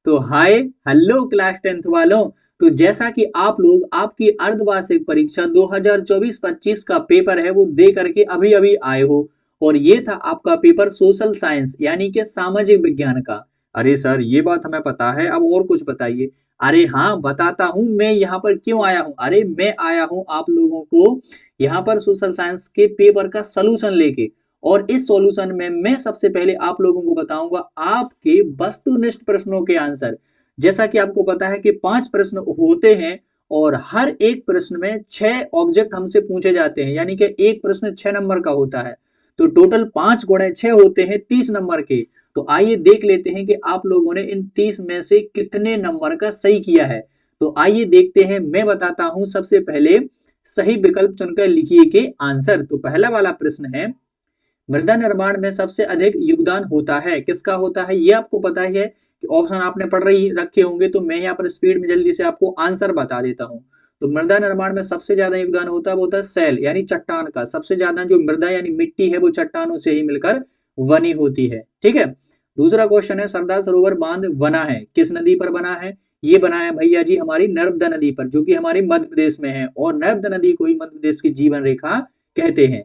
तो hi hello class 10th वालों। तो जैसा कि आप लोग आपकी अर्धवार्षिक परीक्षा 2024-25 का पेपर है वो दे करके अभी अभी आए हो, और ये था आपका पेपर सोशल साइंस यानी कि सामाजिक विज्ञान का। अरे सर ये बात हमें पता है, अब और कुछ बताइए। अरे हाँ बताता हूँ, मैं यहाँ पर क्यों आया हूँ। अरे मैं आया हूँ आप लोगों को यहाँ पर सोशल साइंस के पेपर का सलूशन लेके, और इस सॉल्यूशन में मैं सबसे पहले आप लोगों को बताऊंगा आपके वस्तुनिष्ठ प्रश्नों के आंसर। जैसा कि आपको पता है कि 5 प्रश्न होते हैं और हर एक प्रश्न में 6 ऑब्जेक्ट हमसे पूछे जाते हैं, यानी कि एक प्रश्न 6 नंबर का होता है। तो टोटल 5 गुणे 6 होते हैं 30 नंबर के। तो आइए देख लेते हैं कि आप लोगों ने इन 30 में से कितने नंबर का सही किया है। तो आइए देखते हैं, मैं बताता हूं। सबसे पहले सही विकल्प चुनकर लिखिए के आंसर। तो पहला वाला प्रश्न है, मृदा निर्माण में सबसे अधिक योगदान होता है, किसका होता है ये आपको पता ही है कि ऑप्शन आपने पढ़ रही रखे होंगे, तो मैं यहाँ पर स्पीड में जल्दी से आपको आंसर बता देता हूँ। तो मृदा निर्माण में सबसे ज्यादा योगदान होता है वो होता है सेल यानी चट्टान का। सबसे ज्यादा जो मृदा यानी मिट्टी है वो चट्टानों से ही मिलकर बनी होती है। ठीक है। दूसरा क्वेश्चन है, सरदार सरोवर बांध बना है किस नदी पर बना है। ये बना है भैया जी हमारी नर्मदा नदी पर, जो कि हमारी मध्य प्रदेश में है, और नर्मदा नदी को ही मध्य प्रदेश की जीवन रेखा कहते हैं।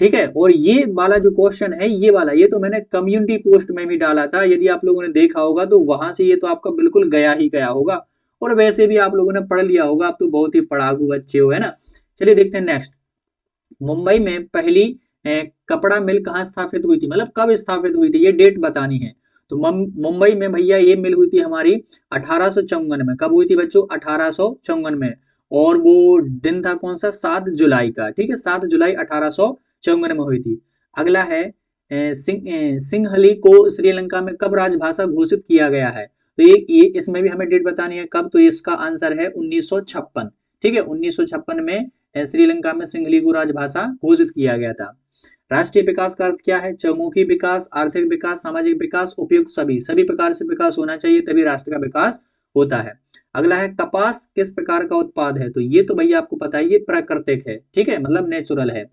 ठीक है। और ये वाला जो क्वेश्चन है, ये वाला ये तो मैंने कम्युनिटी पोस्ट में भी डाला था, यदि आप लोगों ने देखा होगा तो वहां से ये तो आपका बिल्कुल गया ही गया होगा, और वैसे भी आप लोगों ने पढ़ लिया होगा, आप तो बहुत ही पढ़ाकू बच्चे हो, है ना। चलिए देखते हैं नेक्स्ट। मुंबई में पहली कपड़ा मिल कहाँ स्थापित हुई थी, मतलब कब स्थापित हुई थी, ये डेट बतानी है। तो मुंबई में भैया ये मिल हुई थी हमारी 1854 में। कब हुई थी बच्चों, 1854 में। और वो दिन था कौन सा, 7 जुलाई का। ठीक है, 7 जुलाई 1854 में हुई थी। अगला है, सिंहली को श्रीलंका में कब राजभाषा घोषित किया गया है। तो ये इसमें भी हमें डेट बतानी है कब। तो इसका आंसर है 1956। ठीक है, 1956 में श्रीलंका में सिंहली को राजभाषा घोषित किया गया था। राष्ट्रीय विकास का अर्थ क्या है, चहुमुखी विकास, आर्थिक विकास, सामाजिक विकास, उपयुक्त सभी सभी प्रकार से विकास होना चाहिए तभी राष्ट्र का विकास होता है। अगला है, कपास किस प्रकार का उत्पाद है। तो ये तो भैया आपको पता है, ये प्राकृतिक है। ठीक है, मतलब नेचुरल है।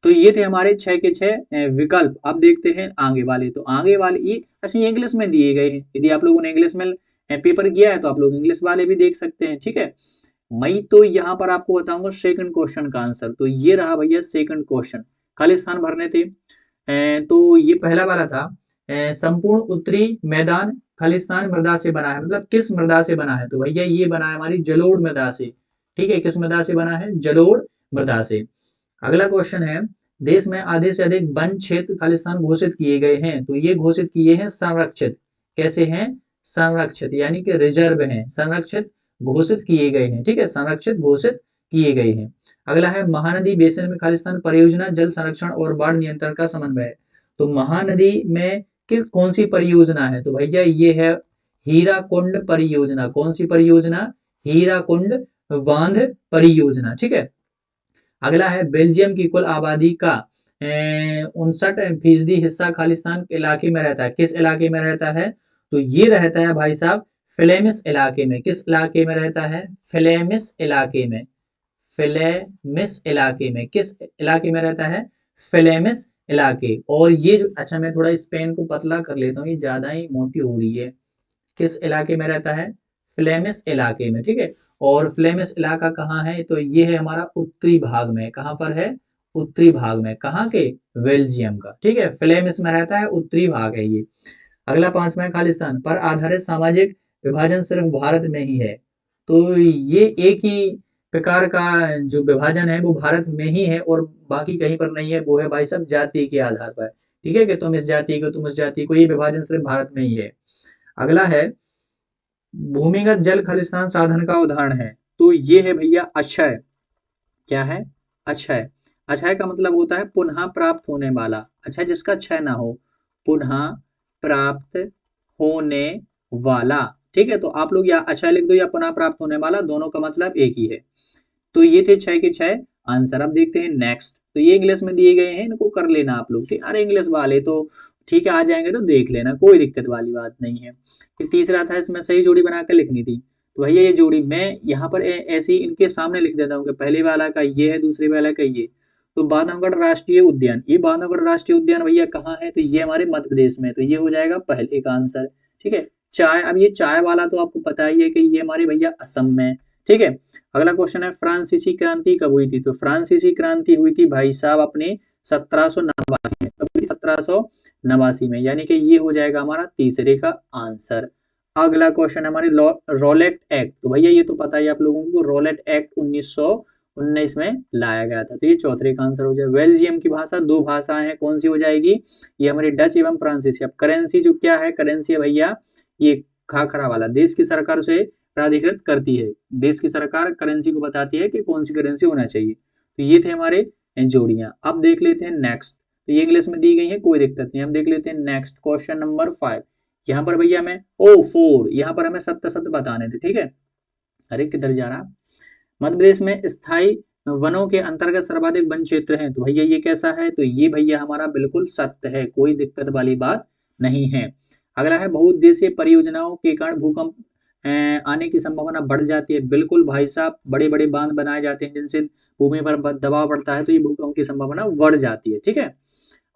तो ये थे हमारे 6 के 6 विकल्प। अब देखते हैं आगे वाले। तो आगे वाले ये अच्छा इंग्लिश में दिए गए हैं, यदि आप लोगों ने इंग्लिश में पेपर किया है तो आप लोग इंग्लिश वाले भी देख सकते हैं। ठीक है, मैं तो यहाँ पर आपको बताऊंगा सेकंड क्वेश्चन का आंसर। तो ये रहा भैया सेकंड क्वेश्चन, खाली स्थान भरने थे। तो ये पहला वाला था, संपूर्ण उत्तरी मैदान खालिस्तान मृदा से बना है, मतलब किस मृदा से बना है। तो भैया ये बना है हमारी जलोढ़ मृदा से। ठीक है, किस मृदा से बना है, जलोढ़ मृदा से। अगला क्वेश्चन है, देश में आधे से अधिक वन क्षेत्र खालिस्तान घोषित किए गए हैं। तो ये घोषित किए हैं संरक्षित। कैसे हैं, संरक्षित यानी कि रिजर्व हैं, संरक्षित घोषित किए गए हैं। ठीक है, संरक्षित घोषित किए गए हैं। अगला है, महानदी बेसिन में खालिस्तान परियोजना जल संरक्षण और बाढ़ नियंत्रण का समन्वय। तो महानदी में कौन सी परियोजना है। तो भैया ये है हीराकुंड परियोजना। कौन सी परियोजना, हीराकुंड बांध परियोजना। ठीक है। अगला है, बेल्जियम की कुल आबादी का 59% हिस्सा खालिस्तान इलाके में रहता है। किस इलाके में रहता है, तो ये रहता है भाई साहब फ्लेमिश इलाके में। किस इलाके में रहता है, फ्लेमिश इलाके में। फ्लेमिश इलाके में, किस इलाके में रहता है, फ्लेमिश इलाके। और ये जो, अच्छा मैं थोड़ा इस पेन को पतला कर लेता हूँ, ये ज्यादा ही मोटी हो रही है। किस इलाके में रहता है, फ्लेमिश इलाके में। ठीक है, और फ्लेमिश इलाका कहाँ है, तो ये है हमारा उत्तरी भाग में। कहाँ पर है, उत्तरी भाग में। कहाँ के, बेल्जियम का। ठीक है, फ्लेमिश में रहता है, उत्तरी भाग है ये। अगला 5वां है, खालिस्तान पर आधारित सामाजिक विभाजन सिर्फ भारत में ही है। तो ये एक ही प्रकार का जो विभाजन है वो भारत में ही है और बाकी कहीं पर नहीं है। वो है भाई साहब जाति के आधार पर। ठीक है, कि तुम इस जाति को, तुम इस जाति को, ये विभाजन सिर्फ भारत में ही है। अगला है, भूमिगत जल खालिस्तान साधन का उदाहरण है। तो ये है भैया अक्षय। क्या है, अक्षय। अक्षय का मतलब होता है पुनः प्राप्त होने वाला। अच्छा, जिसका क्षय ना हो, पुनः प्राप्त होने वाला। ठीक है, तो आप लोग या अक्षय लिख दो या पुनः प्राप्त होने वाला, दोनों का मतलब एक ही है। तो ये थे 6 के 6 आंसर। अब देखते हैं नेक्स्ट। तो ये इंग्लिश में दिए गए हैं, इनको कर लेना आप लोग। ठीक, अरे इंग्लिश वाले तो ठीक है आ जाएंगे तो देख लेना, कोई दिक्कत वाली बात नहीं है। फिर तीसरा था, इसमें सही जोड़ी बनाकर लिखनी थी। तो भैया ये जोड़ी मैं यहाँ पर ऐसे ही इनके सामने लिख देता हूँ कि पहले वाला का ये है, दूसरे वाला का ये। तो बांधवगढ़ राष्ट्रीय उद्यान, ये बांधवगढ़ राष्ट्रीय उद्यान भैया कहाँ है, तो ये हमारे मध्य प्रदेश में। तो ये हो जाएगा पहले का आंसर। ठीक है, चाय, अब ये चाय वाला तो आपको पता ही है कि ये हमारे भैया असम में, ठीक है। अगला क्वेश्चन है फ्रांसीसी क्रांति कब हुई थी? तो फ्रांसीसी क्रांति हुई थी भाई साहब अपने 1789 में, कब हुई? 1789 में, यानी कि ये हो जाएगा हमारा तीसरे का आंसर। अगला क्वेश्चन है हमारे रोलेट एक्ट, तो भैया ये तो पता ही आप लोगों को, रोलेट एक्ट 1919 में लाया गया था, तो ये चौथे का आंसर हो जाए। बेल्जियम की भाषा, दो भाषाएं हैं, कौन सी हो जाएगी? ये हमारी डच एवं फ्रांसीसी। अब करेंसी जो क्या है, करेंसी है भैया ये खाखरा वाला, देश की सरकार उसे प्राधिकृत करती है, देश की सरकार करेंसी को बताती है कि कौन सी करेंसी होना चाहिए। तो ये थे हमारे जोड़ियां। अब देख लेते हैं नेक्स्ट, तो ये इंग्लिश में दी गई है, कोई दिक्कत नहीं। हम देख लेते हैं नेक्स्ट क्वेश्चन नंबर 5। यहाँ पर भैया हमें 4 यहाँ पर हमें सत्य सत्य बताने थे, ठीक है। अरे किधर जा रहा? मध्य प्रदेश में स्थायी वनों के अंतर्गत सर्वाधिक वन क्षेत्र हैं, तो भैया ये कैसा है? तो ये भैया हमारा बिल्कुल सत्य है, कोई दिक्कत वाली बात नहीं है। अगला है बहुउद्देशीय परियोजनाओं के कारण भूकंप आने की संभावना बढ़ जाती है। बिल्कुल भाई साहब, बड़े बड़े बांध बनाए जाते हैं जिनसे भूमि पर दबाव बढ़ता है, तो ये भूकंप की संभावना बढ़ जाती है, ठीक है।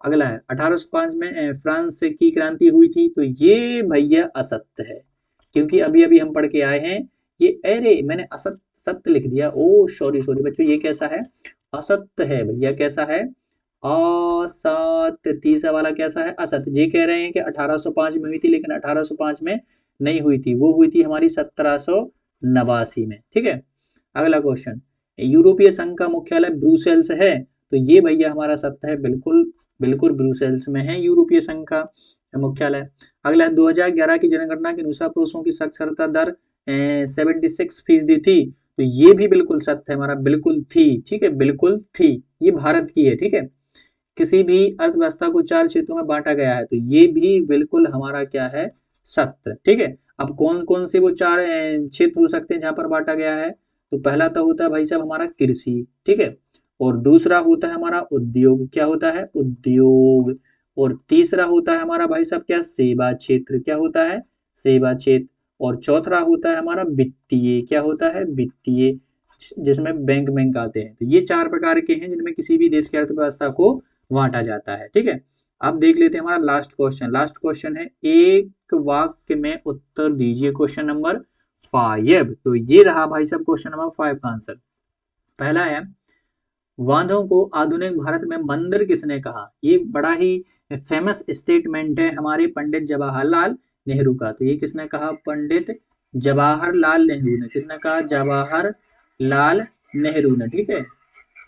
अगला है 1805 में फ्रांस की क्रांति हुई थी, तो ये भैया असत्य है, क्योंकि अभी अभी हम पढ़ के आए हैं ये, अरे मैंने असत्य सत्य लिख दिया, ओ सॉरी सॉरी बच्चों, ये कैसा है? असत्य है भैया, कैसा है? असत्य। तीसरा वाला कैसा है? असत्य। ये कह रहे हैं कि 1805 में हुई थी, लेकिन 1805 में नहीं हुई थी, वो हुई थी हमारी 1789 में, ठीक है। अगला क्वेश्चन, यूरोपीय संघ का मुख्यालय ब्रुसेल्स है, तो ये भैया हमारा सत्य है, बिल्कुल बिल्कुल ब्रुसेल्स में है यूरोपीय संघ का मुख्यालय। अगला 2011 की जनगणना के अनुसार पुरुषों की साक्षरता दर 76% थी, तो ये भी बिल्कुल सत्य है हमारा, बिल्कुल थी, ठीक है, बिल्कुल थी, ये भारत की है, ठीक है। किसी भी अर्थव्यवस्था को 4 क्षेत्रों में बांटा गया है, तो ये भी बिल्कुल हमारा क्या है? सत्य, ठीक है। अब कौन कौन से वो 4 क्षेत्र हो सकते हैं जहां पर बांटा गया है? तो पहला तो होता है भाई साहब हमारा कृषि, ठीक है, और दूसरा होता है हमारा उद्योग, क्या होता है? उद्योग, और तीसरा होता है हमारा भाई साहब क्या? सेवा क्षेत्र, क्या होता है? सेवा क्षेत्र, और चौथा होता है हमारा वित्तीय, क्या होता है? वित्तीय, जिसमें बैंक बैंक आते हैं। तो ये 4 प्रकार के हैं जिनमें किसी भी देश की अर्थव्यवस्था को बांटा जाता है, ठीक है। अब देख लेते हैं हमारा लास्ट क्वेश्चन। लास्ट क्वेश्चन है एक वाक्य में उत्तर दीजिए, क्वेश्चन नंबर 5। तो ये रहा भाई साहब क्वेश्चन नंबर 5 का आंसर। पहला है, बांधों को आधुनिक भारत में मंदिर किसने कहा? ये बड़ा ही फेमस स्टेटमेंट है हमारे पंडित जवाहरलाल नेहरू का। तो ये किसने कहा? पंडित जवाहरलाल नेहरू ने। किसने कहा? जवाहरलाल नेहरू ने, ठीक है।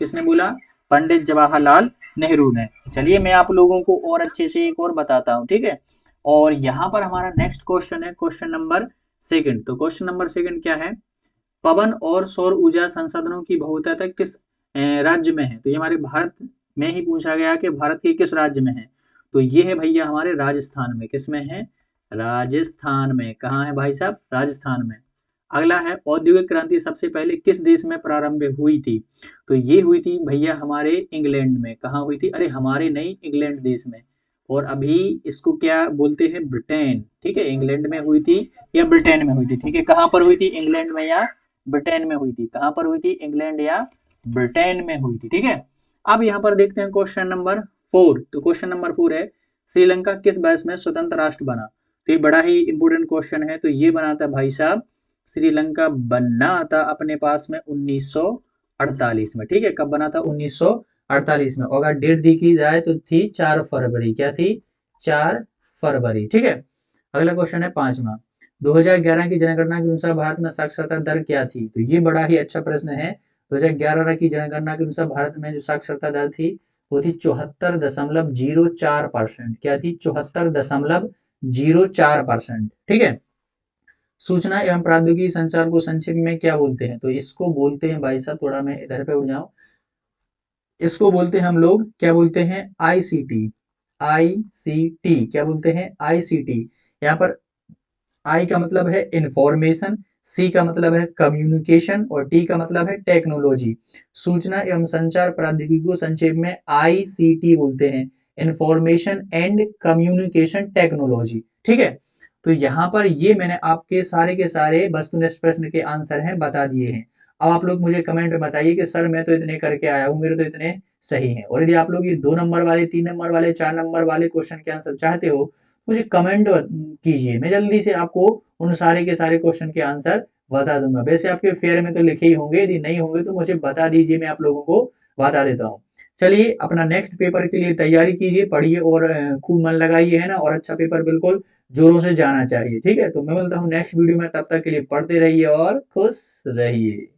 किसने बोला? पंडित जवाहरलाल नेहरू ने। चलिए मैं आप लोगों को और अच्छे से एक और बताता हूँ, ठीक है। और यहाँ पर हमारा नेक्स्ट क्वेश्चन है क्वेश्चन नंबर 2। तो क्वेश्चन नंबर 2 क्या है? पवन और सौर ऊर्जा संसाधनों की बहुतायत किस राज्य में है? तो ये हमारे भारत में ही पूछा गया कि भारत के किस राज्य में है? तो ये है भैया हमारे राजस्थान में। किस में है? राजस्थान में। कहाँ है भाई साहब? राजस्थान में। अगला है, औद्योगिक क्रांति सबसे पहले किस देश में प्रारंभ हुई थी? तो ये हुई थी भैया हमारे इंग्लैंड में। कहाँ हुई थी? अरे हमारे नहीं, इंग्लैंड देश में। और अभी इसको क्या बोलते हैं? ब्रिटेन, ठीक है। इंग्लैंड में हुई थी या ब्रिटेन में हुई थी, ठीक है। कहाँ पर हुई थी? इंग्लैंड में या ब्रिटेन में हुई थी। कहां पर हुई थी? इंग्लैंड या ब्रिटेन में हुई थी, ठीक है। अब यहां पर देखते हैं क्वेश्चन नंबर 4। तो क्वेश्चन नंबर 4 है, श्रीलंका किस वर्ष में स्वतंत्र राष्ट्र बना? तो ये बड़ा ही इंपोर्टेंट क्वेश्चन है। तो ये बना था भाई साहब, श्रीलंका बना था अपने पास में 1948 में, ठीक है। कब बना था? 1948 में। और अगर डेट देखी जाए तो थी 4 फरवरी। क्या थी? 4 फरवरी, ठीक है। अगला क्वेश्चन है 5वां, 2011 की जनगणना के अनुसार भारत में साक्षरता दर क्या थी? तो ये बड़ा ही अच्छा प्रश्न है। 2011 की जनगणना के अनुसार भारत में जो साक्षरता दर थी वो थी 74.04%। क्या थी? 74.04%, ठीक है। सूचना एवं प्रौद्योगिकी संचार को संक्षेप में क्या बोलते हैं? तो इसको बोलते हैं भाई साहब, थोड़ा मैं इधर पे उठ जाऊं, इसको बोलते हैं हम लोग, क्या बोलते हैं? आईसीटी। आईसीटी, क्या बोलते हैं? आईसीटी। यहाँ पर आई का मतलब है इंफॉर्मेशन, सी का मतलब है कम्युनिकेशन, और टी का मतलब है टेक्नोलॉजी। सूचना एवं संचार प्रौद्योगिकी को संक्षेप में आईसीटी बोलते हैं, इंफॉर्मेशन एंड कम्युनिकेशन टेक्नोलॉजी, ठीक है। तो यहाँ पर ये मैंने आपके सारे के सारे वस्तुनिष्ठ प्रश्न के आंसर हैं बता दिए हैं। अब आप लोग मुझे कमेंट में बताइए कि सर मैं तो इतने करके आया हूँ, मेरे तो इतने सही हैं। और यदि आप लोग ये 2 नंबर वाले, 3 नंबर वाले, 4 नंबर वाले क्वेश्चन के आंसर चाहते हो मुझे कमेंट कीजिए, मैं जल्दी से आपको उन सारे के सारे क्वेश्चन के आंसर बता दूंगा। वैसे आपके फेयर में तो लिखे ही होंगे, यदि नहीं होंगे तो मुझे बता दीजिए, मैं आप लोगों को बता देता हूँ। चलिए अपना नेक्स्ट पेपर के लिए तैयारी कीजिए, पढ़िए और खूब मन लगाइए, है ना, और अच्छा पेपर बिल्कुल जोरों से जाना चाहिए। ठीक है, तो मैं मिलता हूँ नेक्स्ट वीडियो में, तब तक के लिए पढ़ते रहिए और खुश रहिए।